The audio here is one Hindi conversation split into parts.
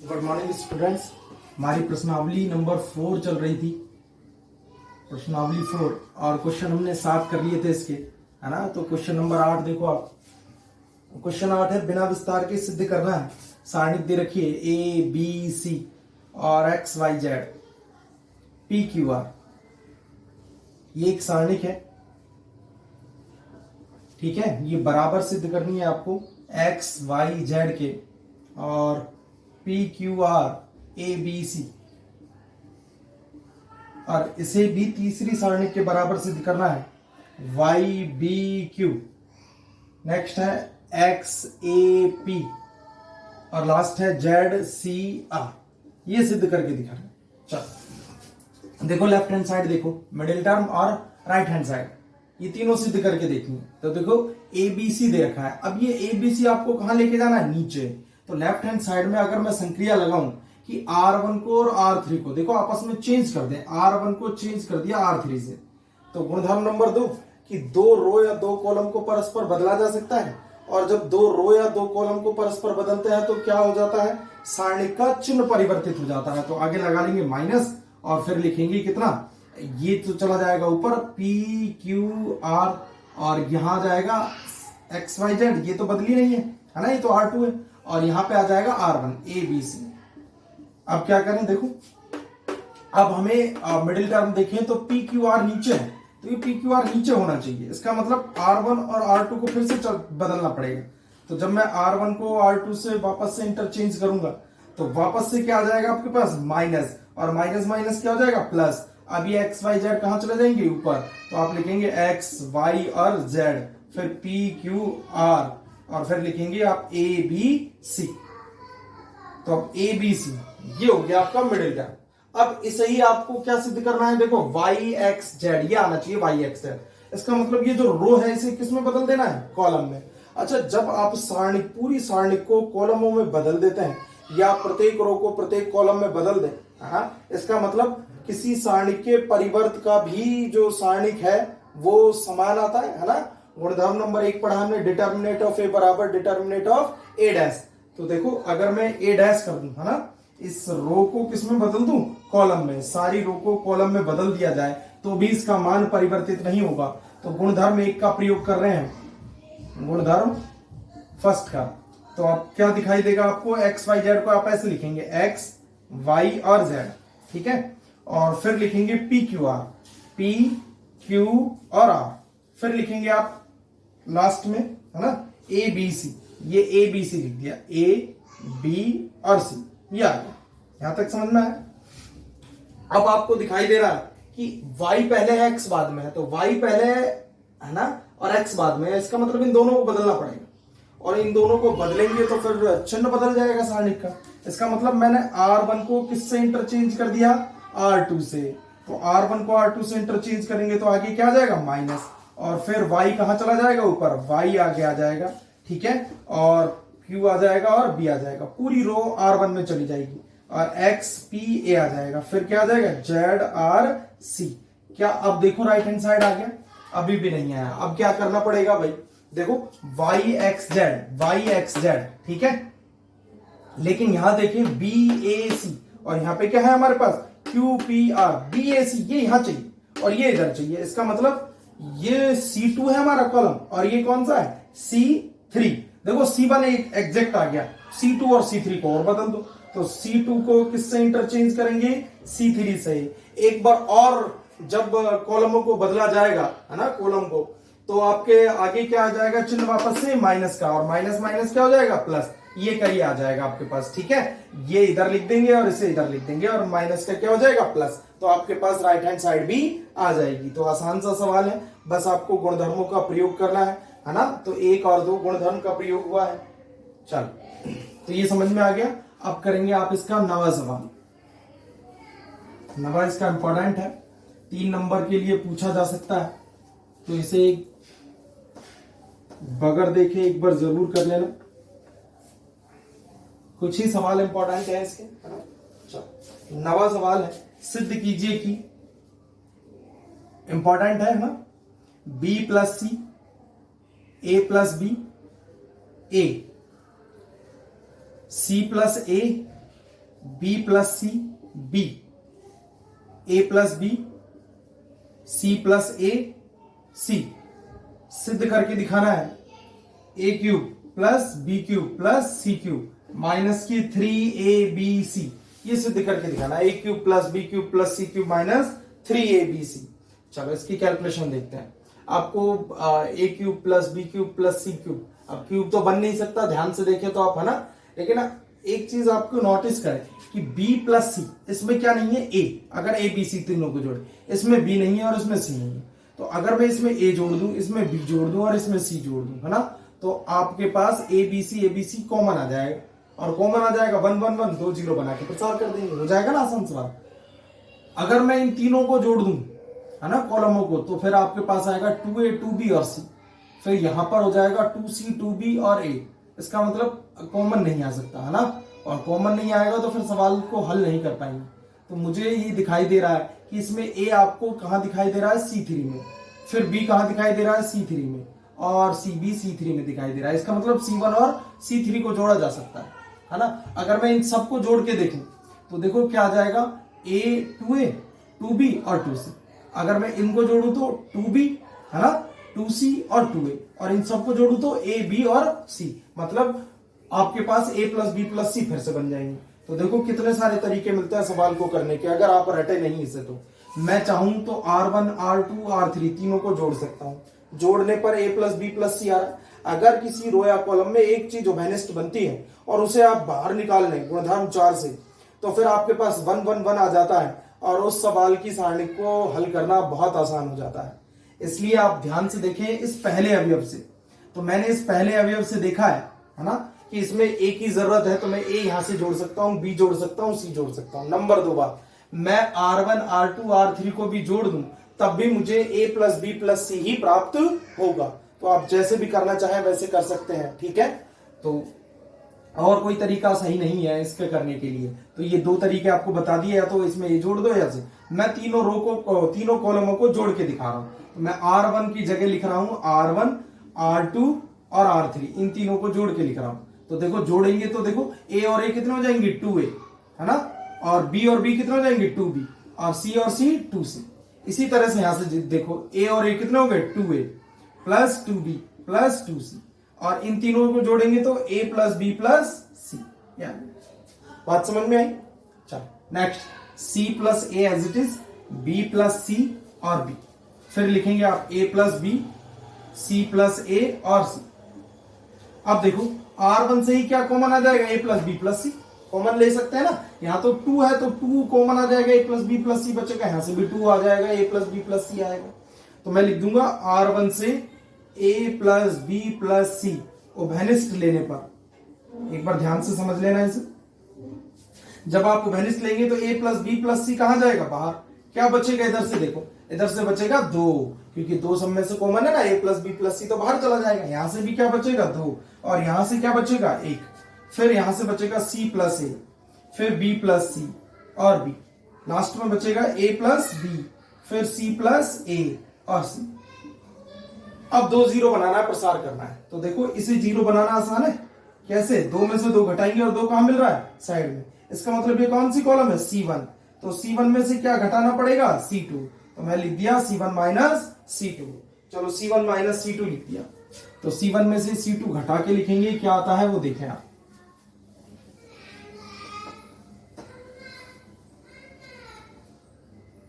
Good morning students. हमारी प्रश्नावली नंबर 4 चल रही थी, प्रश्नावली 4, और क्वेश्चन हमने 7 कर लिए थे इसके, है ना। तो क्वेश्चन नंबर 8 देखो आप। क्वेश्चन 8 है, बिना विस्तार के सिद्ध करना है। सारणी दे रखी है ए बी सी और X Y Z P Q R. ये एक सारणिक है, ठीक है। ये बराबर सिद्ध करनी है आपको एक्स वाई जेड के, और P Q R A B C, और इसे भी तीसरी सारणी के बराबर सिद्ध करना है वाई बी क्यू। नेक्स्ट है एक्स ए पी, और लास्ट है जेड सी आर। ये सिद्ध करके दिखाना। चलो देखो, लेफ्ट हैंड साइड देखो, मिडिल टर्म और राइट हैंड साइड, ये तीनों सिद्ध करके देखनी है। तो देखो ए बी सी दे रखा है। अब ये ए बी सी आपको कहां लेके जाना है? नीचे। तो लेफ्ट हैंड साइड में अगर मैं संक्रिया लगाऊं कि R1 को और R3 को देखो आपस में चेंज कर दें, R1 को चेंज कर दिया R3 से, तो गुणधर्म नंबर 2 कि दो रो या दो कॉलम को परस्पर बदला जा सकता है। और जब दो रो या दो कॉलम को परस्पर बदलते हैं तो क्या हो जाता है? सारणी का चिन्ह परिवर्तित हो जाता है। तो आगे लगा लेंगे माइनस, और फिर लिखेंगे कितना, ये तो चला जाएगा ऊपर पी क्यू आर, और यहां आ जाएगा एक्स वाई जेड, ये तो बदली नहीं है ना, ये तो R2 है, और यहां पे आ जाएगा R1 ए बी सी। अब क्या करें देखो, अब हमें मिडिल टर्म देखें तो पी क्यू आर नीचे है, तो ये पी क्यू आर नीचे होना चाहिए। इसका मतलब R1 और R2 को फिर से बदलना पड़ेगा। तो जब मैं R1 को R2 से वापस से इंटरचेंज करूंगा तो वापस से क्या आ जाएगा आपके पास? माइनस, और माइनस माइनस क्या हो जाएगा? प्लस। अब ये एक्स वाई जेड कहां चले जाएंगे? ऊपर। तो आप लिखेंगे एक्स वाई और जेड, फिर पी क्यू आर, और फिर लिखेंगे आप ए बी सी। तो अब ए बी सी ये हो गया आपका मिडिल टर्म। अब इसे ही आपको क्या सिद्ध करना है? देखो वाई एक्स जेड, ये आना चाहिए वाई एक्स जेड। इसका मतलब ये जो रो है इसे किस में बदल देना है? कॉलम में। अच्छा, जब आप सारणी, पूरी सारणी को कॉलमों में बदल देते हैं, या प्रत्येक रो को प्रत्येक कॉलम में बदल दें, इसका मतलब किसी सारणी के परिवर्त का भी जो सारणिक है वो समान आता है ना। गुणधर्म नंबर 1 पढ़ा हमने, डिटर्मिनेट ऑफ ए बराबर डिटर्मिनेट ऑफ ए डैश। तो देखो अगर मैं ए डैश कर दूं, है ना, इस रो को किस में बदल दूं? कॉलम में। सारी रो को कॉलम में बदल दिया जाए तो भी इसका मान परिवर्तित नहीं होगा। तो गुणधर्म 1 का प्रयोग कर रहे हैं, गुणधर्म फर्स्ट का। तो अब क्या दिखाई देगा आपको? एक्स वाई जेड को आप ऐसे लिखेंगे एक्स वाई और जेड, ठीक है। और फिर लिखेंगे P Q are, P Q और आर, फिर लिखेंगे आप लास्ट में, है ना, ए बी सी। ये ए बी सी लिख दिया, ए बी और सी, ये आ गया। यहां तक समझ में आया? अब आपको दिखाई दे रहा है कि y पहले है x बाद में है, तो y पहले है ना, और x बाद में है। इसका मतलब इन दोनों को बदलना पड़ेगा, और इन दोनों को बदलेंगे तो फिर चिन्ह बदल जाएगा सारणी का। इसका मतलब मैंने R1 को किससे इंटरचेंज कर दिया? R2 से। तो R1 को R2 से इंटरचेंज करेंगे तो आगे क्या आ जाएगा? माइनस, और फिर y कहां चला जाएगा? ऊपर। y आगे आ जाएगा, ठीक है, और q आ जाएगा और b आ जाएगा। पूरी रो R1 में चली जाएगी, और x p a आ जाएगा। फिर क्या आ जाएगा? z r c। क्या अब देखो राइट हैंड साइड आ गया? अभी भी नहीं आया। अब क्या करना पड़ेगा भाई? देखो y x z, ठीक है, लेकिन यहां देखिए b a c, और यहां पे क्या है हमारे पास? q p r, b a c, ये यहां चाहिए और ये इधर चाहिए। इसका मतलब ये C2 है हमारा कॉलम, और ये कौन सा है? C3। देखो C1 एक एग्जैक्ट आ गया, C2 और C3 को और बदल दो। तो C2 को किससे इंटरचेंज करेंगे? C3 से। एक बार और जब कॉलमों को बदला जाएगा, है ना, कॉलम को, तो आपके आगे क्या आ जाएगा? चिन्ह वापस से माइनस का, और माइनस माइनस क्या हो जाएगा? प्लस। ये करिए आ जाएगा आपके पास, ठीक है। ये इधर लिख देंगे और इसे इधर लिख देंगे, और माइनस का क्या हो जाएगा? प्लस। तो आपके पास राइट हैंड साइड भी आ जाएगी। तो आसान सा सवाल है, बस आपको गुणधर्मों का प्रयोग करना है ना। तो 1 और 2 गुणधर्म का प्रयोग हुआ है। चलो, तो ये समझ में आ गया। अब करेंगे आप इसका नवा सवाल। नवा इसका इंपॉर्टेंट है, 3 नंबर के लिए पूछा जा सकता है, तो इसे बगैर देखे एक बार जरूर कर लेना। कुछ ही सवाल इंपॉर्टेंट है इसके। नवा सवाल है, सिद्ध कीजिए कि, इंपॉर्टेंट है ना, b plus C, a plus b, a, c plus a, b plus c b, a plus b, सी प्लस ए सी। सिद्ध करके दिखाना है a cube plus B cube plus C cube minus की 3abc, ये सिद्ध करके दिखाना है। A cube plus B cube plus C cube minus 3abc। चलो इसकी कैलकुलेशन देखते हैं। आपको a cube plus B cube plus C cube, अब क्यूब तो बन नहीं सकता, ध्यान से देखें तो आप, है ना। लेकिन एक चीज आपको नोटिस करें कि b प्लस सी, इसमें क्या नहीं है a, अगर ए बी सी तीनों को जोड़े, इसमें b नहीं है और इसमें c नहीं है। तो अगर मैं इसमें a जोड़ दूं, इसमें b जोड़ दूं और इसमें c जोड़ दूं, है ना, तो आपके पास ए बी सी कॉमन आ जाएगा, और कॉमन आ जाएगा 1 1 1, 2 0 बना के प्रसार कर देंगे, हो जाएगा ना आसान सवाल। अगर मैं इन तीनों को जोड़ दूं, है ना, कॉलमों को, तो फिर आपके पास आएगा 2a 2b और c, फिर यहां पर हो जाएगा 2c 2b और a। इसका मतलब कॉमन नहीं आ सकता, है ना, और कॉमन नहीं आएगा तो फिर सवाल को हल नहीं कर पाएंगे। तो मुझे ये दिखाई दे रहा है कि इसमें a आपको कहां दिखाई दे रहा है, C3 में, फिर b कहां दिखाई दे रहा है, C3 में, और CB C3 में दिखाई दे रहा है। इसका मतलब C1 और C3 को जोड़ा जा सकता है ना। अगर मैं इन सबको जोड़ के देखूं तो देखो क्या आ जाएगा, a 2a 2b और 2c। अगर मैं इनको जोड़ू तो 2b, है ना, 2c और 2a, और इन सबको जोड़ू तो a b और c, मतलब आपके पास a प्लस बी प्लस सी फिर से बन जाएंगे। तो देखो कितने सारे तरीके मिलते हैं सवाल को करने के, अगर आप रटे नहीं इसे। तो मैं चाहूं तो R1 R2 R3 तीनों को जोड़ सकता हूं। जोड़ने पर a प्लस बी प्लस सी आ रहा है। अगर किसी रो या कॉलम में एक चीज ओबेनिस्ट बनती है और उसे आप बाहर निकाल लें गुणधर्म 4 से, तो फिर आपके पास 1 1 1 आ जाता है और उस सवाल की सारणी को हल करना बहुत आसान हो जाता है। इसलिए आप ध्यान से देखें इस पहले अवयव से। तो मैंने इस पहले अवयव से देखा है ना, कि इसमें a की जरूरत है, तो मैं a यहां से जोड़ सकता हूं, b जोड़ सकता हूं, c जोड़ सकता हूं। नंबर 2 बात, मैं R1 R2 R3 को भी जोड़ दूं तब भी मुझे a प्लस बी प्लस सी ही प्राप्त होगा। तो आप जैसे भी करना चाहें वैसे कर सकते हैं, ठीक है। तो और कोई तरीका सही नहीं है इसके करने के लिए। तो ये 2 तरीके आपको बता दिए, या तो इसमें ये जोड़ दो या से। मैं तीनों रो को, तीनों कॉलमों को जोड़ के दिखा रहा हूं। तो मैं R1 की जगह लिख रहा हूं R1 R2 और R3, इन तीनों को जोड़ के लिख रहा हूं। तो देखो जोड़ेंगे तो देखो a और a कितने हो जाएंगे, 2a, है ना, और b और b कितने हो जाएंगे, 2b, और c और c 2c। इसी तरह से यहां से देखो a और a कितने हो गए, 2a plus 2b plus 2c, और इन तीनों को जोड़ेंगे तो a plus B plus c. बात समझ में आई। चलो next, c plus a as it is, b plus सी और b, फिर लिखेंगे आप a plus b, c plus a और c। अब देखो R1 से ही क्या कॉमन आ जाएगा, a plus B plus C common ले सकते हैं ना। यहाँ तो 2 है तो 2 कॉमन आ जाएगा, a प्लस बी प्लस सी बचेगा, यहां से भी 2 आ जाएगा, a प्लस बी प्लस सी आएगा। तो मैं लिख दूंगा R1 से a प्लस बी प्लस सी ओबेनिस्ट लेने पर, एक बार ध्यान से समझ लेना इसे। जब आप ओबेनिस्ट लेंगे तो a प्लस बी प्लस सी कहां जाएगा, बाहर। क्या बचेगा, इधर से देखो, इधर से बचेगा 2, क्योंकि 2 सब में से कॉमन है ना, a प्लस बी प्लस सी तो बाहर चला जाएगा। यहां से भी क्या बचेगा, 2, और यहां से क्या बचेगा, 1, फिर यहां से बचेगा c प्लस ए, फिर b प्लस सी और b, लास्ट में बचेगा a प्लस बी, फिर c प्लस ए और c। अब 2 0 बनाना है, प्रसार करना है। तो देखो इसे 0 बनाना आसान है, कैसे, 2 में से 2 घटाएंगे और 2 कहां मिल रहा है, साइड में। इसका मतलब ये कौन सी कॉलम है, C1, तो C1 में से क्या घटाना पड़ेगा, C2। तो मैं लिख दिया C1 माइनस C2। चलो C1 माइनस C2 लिख दिया। तो C1 में से C2 घटा के लिखेंगे, क्या आता है वो देखें आप।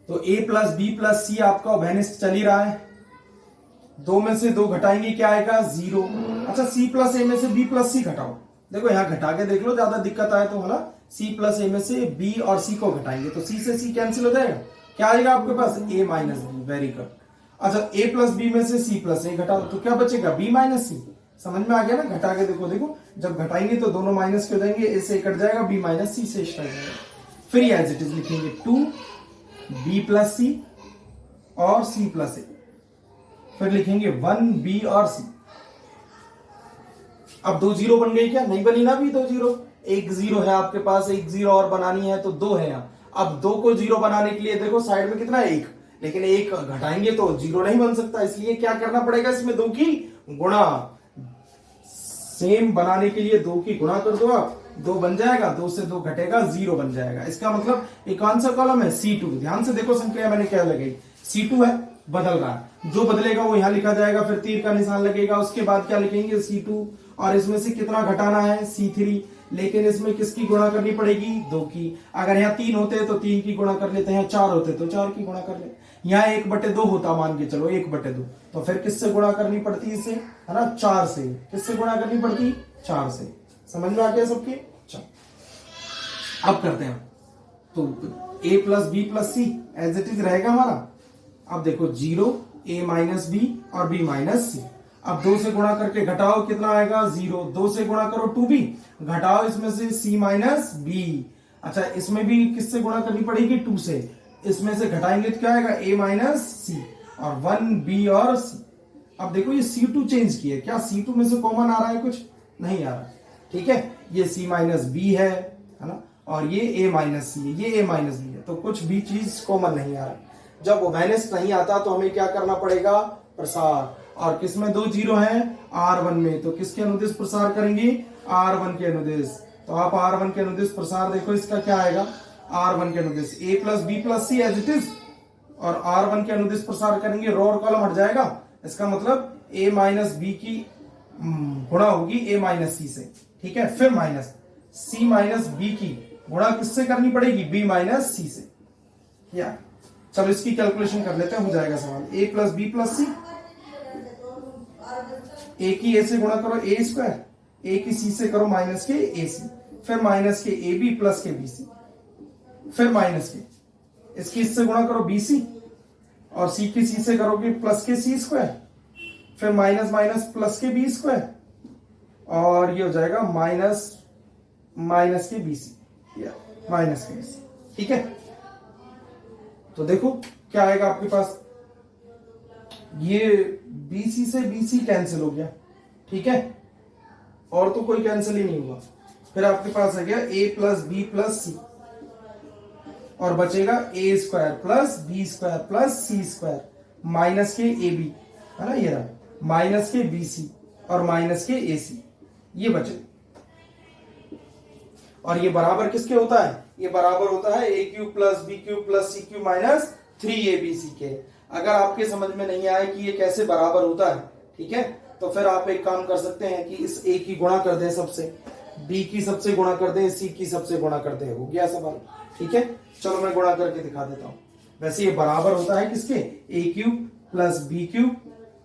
तो a प्लस बी प्लस सी आपका ओबेनिस्ट चल ही रहा है। 2 में से 2 घटाएंगे, क्या आएगा, 0। अच्छा, c प्लस ए में से b प्लस सी घटाओ। देखो यहां घटा के देख लो, ज्यादा दिक्कत आए तो, है ना, c प्लस ए में से b और c को घटाएंगे तो c से c कैंसिल हो जाएगा, क्या आएगा आपके पास, a minus B. Very good. अच्छा, a प्लस बी में से c प्लस ए घटाओ तो क्या बचेगा, b माइनस सी। समझ में आ गया ना, घटा के देखो। देखो जब घटाएंगे तो दोनों माइनस के हो जाएंगे, a से कट जाएगा, b माइनस सी से कट जाएगा। फिर एज इट इज लिखेंगे 2 b प्लस सी और c प्लस ए, फिर लिखेंगे 1 b और c। अब 2 0 बन गई, क्या नहीं बनी ना, भी 2 0, एक 0 है आपके पास, एक 0 और बनानी है तो 2 है यहाँ। अब 2 को 0 बनाने के लिए देखो साइड में कितना है, 1, लेकिन 1 घटाएंगे तो 0 नहीं बन सकता, इसलिए क्या करना पड़ेगा, इसमें 2 की गुणा सेम बनाने के लिए 2 की गुणा कर दो आप, 2 बन जाएगा, 2 से 2 घटेगा, 0 बन जाएगा। इसका मतलब ये कौन सा कॉलम है? C2। ध्यान से देखो संख्या मैंने क्या लगाई, C2 है, बदल रहा है, जो बदलेगा वो यहां लिखा जाएगा, फिर तीर का निशान लगेगा, उसके बाद क्या लिखेंगे? C2, और इसमें से कितना घटाना है? C3, लेकिन इसमें किसकी गुणा करनी पड़ेगी? 2 की। अगर यहाँ 3 होते तो 3 की गुणा कर लेते हैं, 4 होते तो 4 की गुणा कर ले। यहाँ 1/2 होता, मान के चलो 1/2, तो फिर किससे गुणा करनी पड़ती इसे? है ना, 4 से। किससे गुणा करनी पड़ती? 4 से। समझ में आ गया सबके? चलो अब करते हैं, तो a plus B plus C as it is रहेगा हमारा। अब देखो 0, a माइनस बी और b माइनस सी। अब 2 से गुणा करके घटाओ, कितना आएगा? 0। 2 से गुणा करो 2b, घटाओ इसमें से c माइनस बी। अच्छा, इसमें भी किससे गुणा करनी पड़ेगी? 2 से। इसमें से घटाएंगे तो क्या आएगा? a माइनस सी, और 1b और c। अब देखो ये C2 चेंज किया, क्या C2 में से कॉमन आ रहा है? कुछ नहीं आ रहा। ठीक है, ये c माइनस बी है ना, और ये a माइनस सी है, ये a माइनस बी है, तो कुछ भी चीज कॉमन नहीं आ रहा। जब ओवेनेस नहीं आता तो हमें क्या करना पड़ेगा? प्रसार। और किसमें 2 0 हैं? R1 में, तो किसके अनुदिश प्रसार करेंगे? R1 के अनुदिश। तो आप R1 के अनुदिश प्रसार देखो, इसका क्या आएगा? R1 के अनुदिश a plus B plus C as it is, और R1 के अनुदिश प्रसार करेंगे, रो और कॉलम हट जाएगा। इसका मतलब a माइनस बी की गुणा होगी a माइनस सी से। ठीक है, फिर माइनस c माइनस बी की गुणा किससे करनी पड़ेगी? b माइनस सी से। या चलो इसकी कैलकुलेशन कर लेते हैं, हो जाएगा सवाल। a plus B plus C, a की a से गुणा करो a स्क्वायर, a की c से करो माइनस के a सी, फिर माइनस के ए बी प्लस के बी सी, फिर माइनस के इसकी इससे गुणा करो बी सी, और c की c से करोगे प्लस के सी स्क्वायर, फिर माइनस माइनस प्लस के बी स्क्वायर, और ये हो जाएगा माइनस माइनस के बी सी, या माइनस के बी सी। ठीक है, तो देखो क्या आएगा आपके पास, ये BC से BC कैंसिल हो गया। ठीक है, और तो कोई कैंसिल ही नहीं हुआ। फिर आपके पास आ गया a प्लस बी प्लस सी, और बचेगा a square plus B square plus C square, minus के ए बी, है ना, ये रहा, माइनस के बी सी और माइनस के ए सी, ये बचे। और ये बराबर किसके होता है? ये बराबर होता है a cube plus B cube plus C cube minus 3abc के। अगर आपके समझ में नहीं आए कि ये कैसे बराबर होता है, ठीक है, तो फिर आप एक काम कर सकते हैं कि इस a की गुणा कर दें सबसे, b की सबसे गुणा कर दें, c की सबसे गुणा कर दें, हो गया सवाल। ठीक है, चलो मैं गुणा करके दिखा देता हूं। वैसे ये बराबर होता है किसके? a cube plus B cube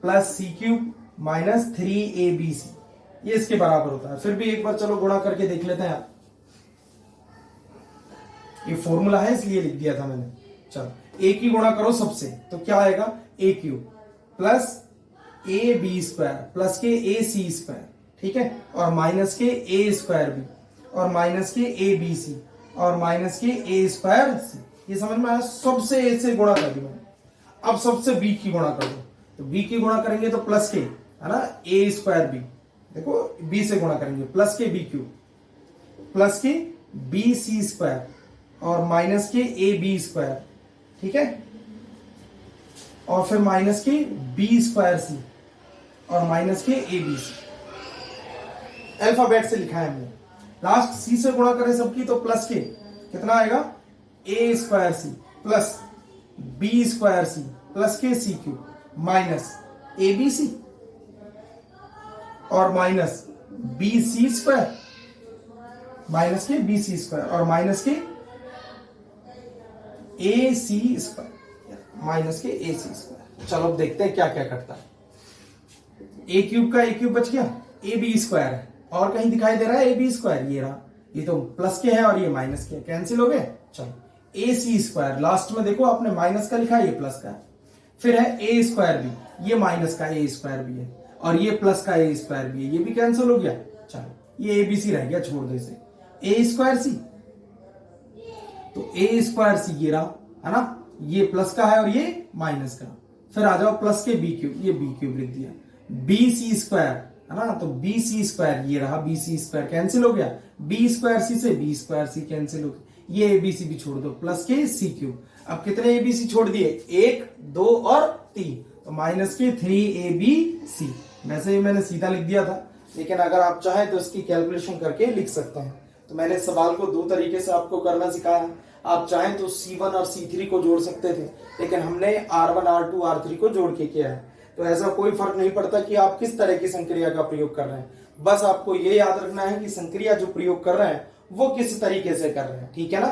plus C cube minus 3abc, ये इसके बराबर होता है। फिर भी एक बार चलो गुणा करके देख लेते हैं। ये फॉर्मूला है इसलिए लिख दिया था मैंने। चलो a की गुणा करो सबसे, तो क्या आएगा? a cube plus A B square plus के ए सी स्क्वायर, ठीक है, और माइनस के ए स्क्वायर बी, और माइनस के ए बी सी, और माइनस के ए स्क्वायर सी। ये समझ में आया? सबसे ए से गुणा कर दी मैंने। अब सबसे बी की गुणा कर दो, तो बी की गुणा करेंगे तो प्लस के, है ना, ए स्क्वायर बी, देखो बी से गुणा करेंगे, प्लस के बी क्यूब प्लस के बी सी स्क्वायर और माइनस के ए बी स्क्वायर, ठीक है, और फिर माइनस के बी स्क्वायर सी और माइनस के ए बी सी। अल्फाबेट से लिखा है हमने। लास्ट सी से गुणा करें सबकी तो प्लस के कितना आएगा? A square c plus B square c plus k c cube minus a B C और minus b c square, minus k b c square और माइनस के ए सी स्क्वायर, माइनस के ए सी स्क्वायर। चलो अब देखते हैं क्या क्या करता है। ए क्यूब का ए क्यूब बच गया, ए बी स्क्वायर है, और कहीं दिखाई दे रहा है ए बी स्क्वायर, ये रहा, ये तो प्लस के है और ये माइनस के, कैंसिल हो गए। चलो ए सी स्क्वायर, लास्ट में देखो आपने माइनस का लिखा है, ये प्लस का है। फिर है ए स्क्वायर बी, ये माइनस का ए स्क्वायर भी है, और ये प्लस का ए स्क्वायर भी है, ये भी कैंसिल हो गया। चलो ये ए बी सी रह गया, छोड़ दो इसे। ए स्क्वायर सी, तो ए स्क्वायर सी ये रहा, है ना, ये प्लस का है और ये माइनस का। फिर आ जाओ प्लस के बी क्यूब, ये बी क्यूब लिख दिया। बी सी स्क्वायर, है ना, तो बी सी स्क्वायर ये रहा, बी सी स्क्वायर कैंसिल हो गया। बी स्क्वायर सी से बी स्क्वायर सी कैंसिल हो गया। ये ए बी सी भी छोड़ दो, प्लस के सी क्यूब। अब कितने ए बी सी छोड़ दिए? 1 2 और 3, तो माइनस के 3 ए बी सी। वैसे ही मैंने सीधा लिख दिया था, लेकिन अगर आप चाहें तो इसकी कैलकुलेशन करके लिख सकते हैं। तो मैंने इस सवाल को दो तरीके से आपको करना सिखाया। आप चाहें तो C1 और C3 को जोड़ सकते थे, लेकिन हमने R1 R2 R3 को जोड़ के किया है। तो ऐसा कोई फर्क नहीं पड़ता कि आप किस तरह की संक्रिया का प्रयोग कर रहे हैं, बस आपको ये याद रखना है कि संक्रिया जो प्रयोग कर रहे हैं वो किस तरीके से कर रहे हैं। ठीक है ना,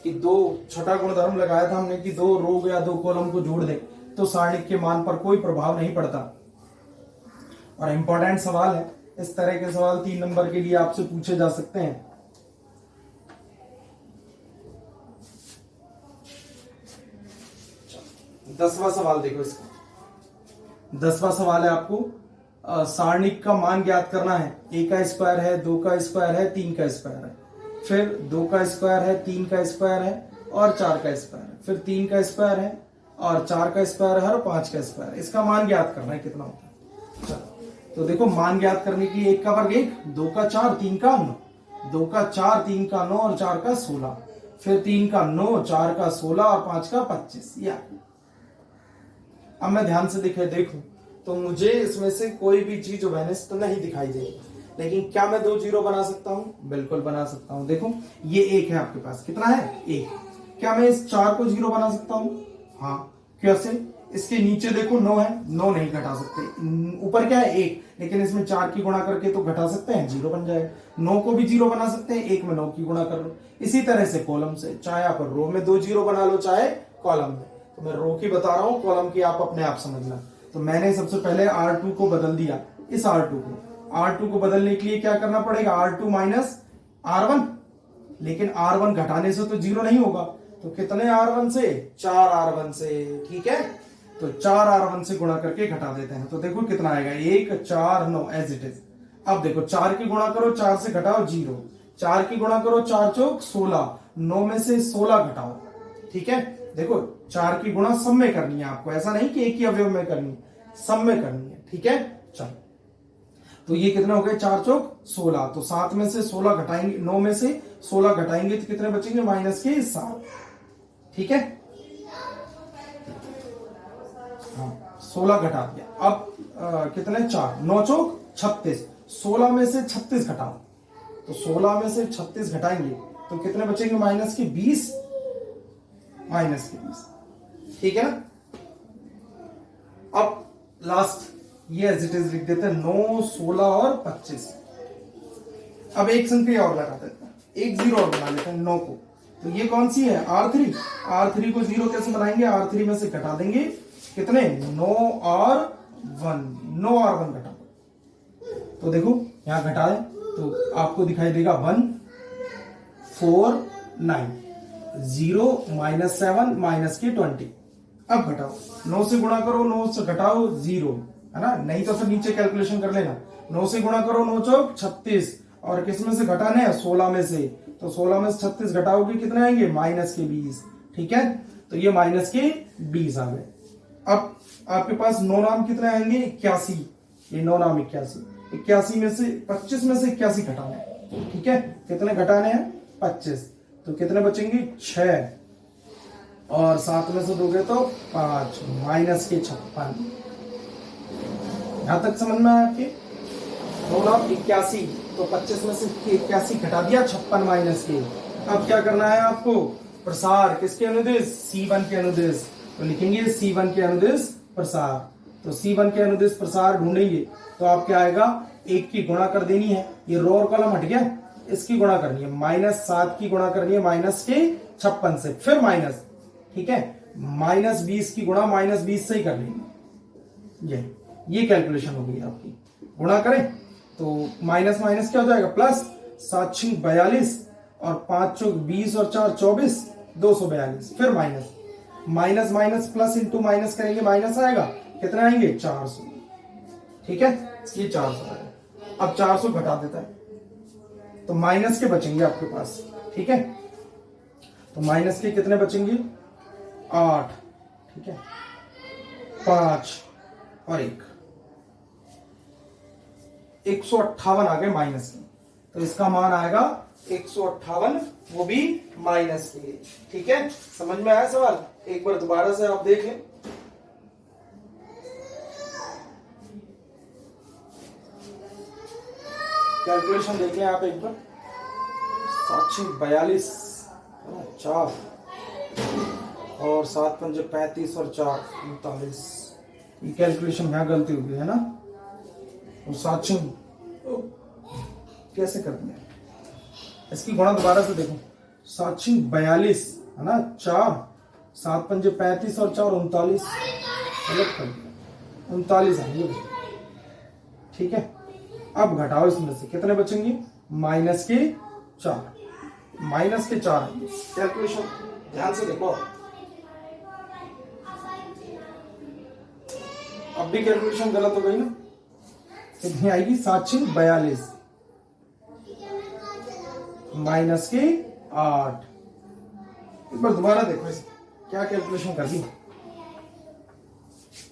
कि दो छठा गुणधर्म लगाया था हमने कि दो रो या दो कॉलम को जोड़ दे तो सारणिक के मान पर कोई प्रभाव नहीं पड़ता। और इंपॉर्टेंट सवाल है, इस तरह के सवाल 3 नंबर के लिए आपसे पूछे जा सकते हैं। दसवां सवाल देखो इसका। 10वां सवाल है आपको सारणिक का मान ज्ञात करना है। a का स्क्वायर है, 2 का स्क्वायर है, 3 का स्क्वायर है, फिर 2 का स्क्वायर है, 3 का स्क्वायर है और 4 का स्क्वायर है, फिर 3 का स्क्वायर है और 4 का स्क्वायर है और 5 का स्क्वायर है। इसका मान ज्ञात करना है कितना होता है। चलो तो देखो, मान ज्ञात करने के लिए 1 का वर्ग 1, 2 का 4, 3 का 9, 2 का 4, 3 का 9 और 4 का 16, फिर 3 का 9, 4 का 16 और 5 का 25। या अब मैं ध्यान से देखूं तो मुझे इसमें से कोई भी चीज वेनिस्ट नहीं दिखाई देगी, लेकिन क्या मैं 2 जीरो बना सकता हूं? बिल्कुल बना सकता हूं। देखो ये 1 है आपके पास, कितना है? 1। क्या मैं इस 4 को 0 बना सकता हूं? हाँ। कैसे? इसके नीचे देखो 9 है, 9 नहीं घटा सकते। ऊपर क्या है? 1, लेकिन इसमें 4 की गुणा करके तो घटा सकते हैं, 0 बन जाएगा। 9 को भी 0 बना सकते हैं, 1 में 9 की गुणा कर लो। इसी तरह से कॉलम से, चाहे आप रो में 2 जीरो बना लो, चाहे कॉलम में। तो मैं रो की बता रहा हूं, कॉलम की आप अपने आप समझना। तो मैंने सबसे पहले R2 को बदल दिया, इस R2 को बदलने के लिए क्या करना पड़ेगा? R2 माइनस R1, लेकिन R1 घटाने से तो 0 नहीं होगा, तो कितने R1 से? 4 R1 से। ठीक है, तो 4 R1 से गुणा करके घटा देते हैं। तो देखो कितना आएगा, 1 4 9 एज इट इज। अब देखो 4 की गुणा करो, 4 से घटाओ 0, 4 की गुणा करो, 4 चौक 16, 9 में से 16 घटाओ। ठीक है, देखो 4 की गुणा सब में करनी है आपको, ऐसा नहीं कि एक ही अवयव में करनी है, सब में करनी है। ठीक है, चलो तो ये कितने हो गए? 4 चौक 16, तो 7 में से 16 घटाएंगे, 9 में से 16 घटाएंगे तो कितने बचेंगे? माइनस के 7। ठीक है, हाँ 16 घटा दिया। अब कितने? 4, 9 चौक 36, 16 में से 36 घटाओ, तो 16 में से 36 घटाएंगे तो कितने बचेंगे? माइनस के 20, माइनस के 20। ठीक है ना। अब लास्ट ये एज इट इज लिख देते हैं, 9 16 और 25। अब एक संख्या और लगा देते हैं, एक जीरो और बना लेते हैं 9 को। तो ये कौन सी है? R3। R3 को 0 कैसे बनाएंगे? R3 में से घटा देंगे कितने? 9 और 1, 9 और 1 घटा। तो देखो यहां घटाए तो आपको दिखाई देगा 1 4 9, 0 माइनस 7 माइनस के 20। अब घटाओ, 9 से गुणा करो, 9 से घटाओ 0, है ना, नहीं तो फिर नीचे कैलकुलेशन कर लेना। 9 से गुणा करो, 9 चौक 36, और किस में से घटाने हैं? 16 में से, तो 16 में से 36 घटाओगे कितने आएंगे? माइनस के 20। ठीक है, तो ये माइनस के 20 आ गए। अब आपके पास 9 नाम कितने आएंगे? 81। ये 9 नाम 81, 81 में से 25 में से 81 घटाने हैं। ठीक है, कितने घटाने हैं? 25, तो कितने बचेंगे? 6, और 7 में से दोगे तो 5, माइनस के 56। यहां तक समझ में आया आपके? 9 नाम 81, तो 25 में से 81 घटा दिया, 56 माइनस के। अब क्या करना है आपको? प्रसार किसके अनुदिश? C1 के अनुदिश। तो लिखेंगे C1 के अनुदिश प्रसार। तो C1 के अनुदिश प्रसार ढूंढेंगे तो आप क्या आएगा? 1 की गुणा कर देनी है, ये रो और कॉलम हट गया, इसकी गुणा करनी है, -7 की गुणा करनी है माइनस के 56 से, फिर माइनस। ठीक है, -20 की गुणा -20 से ही कर लेंगे। ये कैलकुलेशन हो गई आपकी। गुणा करें तो माइनस माइनस क्या हो जाएगा? प्लस, 7 6 42 और 5 चौक 20 और 4 24, 242, फिर minus, minus minus plus into minus करेंगे, माइनस आएगा, कितना आएंगे? 400। ठीक है, ये 400 आएगा। अब 400 घटा देता है तो माइनस के बचेंगे आपके पास। ठीक है, तो माइनस के कितने बचेंगे? 8। ठीक है, 5 और 1, 158 आ गए माइनस के। तो इसका मान आएगा 158, वो भी माइनस के। ठीक है, समझ में आया सवाल? एक बार दोबारा से आप देख लें। कैलकुलेशन देख लें आप एक बार। 7×42 4 और 7×5 = 35 और 4 39। ये कैलकुलेशन यहाँ गलती हो गई है ना। और 7 कैसे कर दिया, इसकी गुणा दोबारा से देखो। 7×42 है ना 4, 7×5 और 4 39, गलत कर दिया, 39 आएंगे। ठीक है, अब घटाओ इसमें से कितने बचेंगे, -4 आएंगे। कैलकुलेशन ध्यान से देखो, अब भी कैलकुलेशन गलत हो गई ना। कितनी आएगी, 7×42 -8। एक बार दोबारा देखो इसे, क्या कैलकुलेशन कर दी।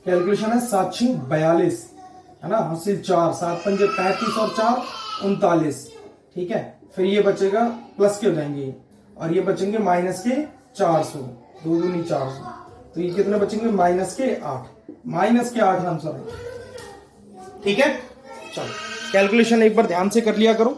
कैलकुलेशन है 7×42 है ना, हासिल 4, 7×5 और 4 39। ठीक है, फिर ये बचेगा प्लस के हो जाएंगे और ये बचेंगे -400, 2 दूनी 400, तो ये कितने बचेंगे, -8 आंसर है। ठीक है, चलो कैलकुलेशन एक बार ध्यान से कर लिया करो।